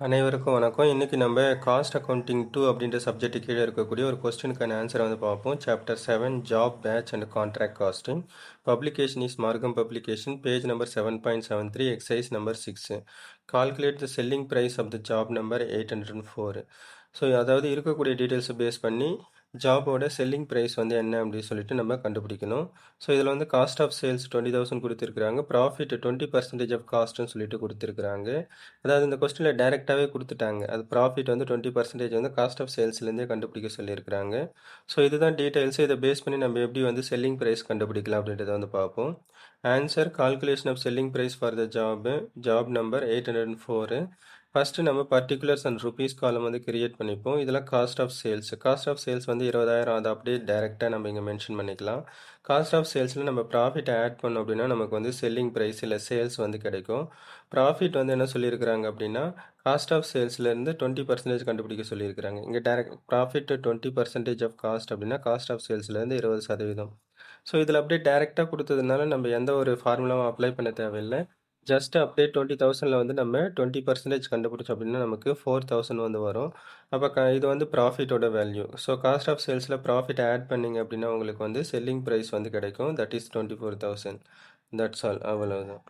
அனைவருக்கும் வணக்கம். இன்னைக்கு நம்ம காஸ்ட் அக்கவுண்டிங் 2 அப்படின்ற சப்ஜெக்ட் கீழே இருக்கக்கூடிய ஒரு கொஸ்டினுக்கான ஆன்சரை வந்து பார்ப்போம். Chapter 7 job batch and contract costing. Publication is மார்க்கம் publication, page number 7.73, exercise number 6. Calculate the selling price of the job number 804. So அதாவது இருக்கக்கூடிய டீட்டெயில்ஸை பேஸ் பண்ணி ஜாபோட செல்லிங் ப்ரைஸ் வந்து என்ன அப்படின்னு சொல்லிட்டு நம்ம கண்டுபிடிக்கணும். ஸோ இதில் வந்து காஸ்ட் ஆஃப் சேல்ஸ் 20,000 கொடுத்துருக்குறாங்க, ப்ராஃபிட் 20% ஆஃப் காஸ்ட்னு சொல்லிட்டு கொடுத்துருக்குறாங்க. அதாவது இந்த கொஸ்டினில் டைரெக்டாகவே கொடுத்துட்டாங்க. அது ப்ராஃபிட் வந்து 20% வந்து காஸ்ட் ஆஃப் சேல்ஸ்லேருந்தே கண்டுபிடிக்க சொல்லியிருக்கிறாங்க. ஸோ இதுதான் டீட்டெயில்ஸ். இதை பேஸ் பண்ணி நம்ம எப்படி வந்து செல்லிங் ப்ரைஸ் கண்டுபிடிக்கலாம் அப்படின்றத வந்து பார்ப்போம். Answer calculation of selling price for the job number 804. First நம்ம பர்டிகுலர்ஸ் அண்ட் ருபீஸ் காலம் வந்து கிரியேட் பண்ணிப்போம். இதில் காஸ்ட் ஆஃப் சேல்ஸ் வந்து 20,000. அதை அப்படியே டைரெக்டாக நம்ம இங்கே மென்ஷன் பண்ணிக்கலாம். காஸ்ட் ஆஃப் சேல்ஸில் நம்ம ப்ராஃபிட் ஆட் பண்ணோம் அப்படின்னா நமக்கு வந்து செல்லிங் ப்ரைஸ் இல்லை சேல்ஸ் வந்து கிடைக்கும். ப்ராஃபிட் வந்து என்ன சொல்லியிருக்கிறாங்க அப்படின்னா காஸ்ட் ஆஃப் சேல்ஸ்லேருந்து 20% கண்டுபிடிக்க சொல்லியிருக்கிறாங்க. இங்கே டைரக்ட் ப்ராஃபிட் 20% ஆஃப் காஸ்ட் அப்படின்னா காஸ்ட் ஆஃப் சேல்ஸ்லேருந்து 20%. ஸோ இதில் அப்படியே டைரெக்டாக கொடுத்ததுனால நம்ம எந்த ஒரு ஃபார்முலாவும் அப்ளை பண்ண தேவையில்லை. ஜஸ்ட் அப்படியே 20,000 வந்து நம்ம 20% கண்டுபிடிச்சோம் அப்படின்னா நமக்கு 4,000 வந்து வரும். அப்போ இது வந்து ப்ராஃபிட்டோட வேல்யூ. ஸோ காஸ்ட் ஆஃப் சேல்ஸில் ப்ராஃபிட் ஆட் பண்ணிங்க அப்படின்னா உங்களுக்கு வந்து செல்லிங் ப்ரைஸ் வந்து கிடைக்கும். That is 24,000. That's all. அவ்வளவுதான்.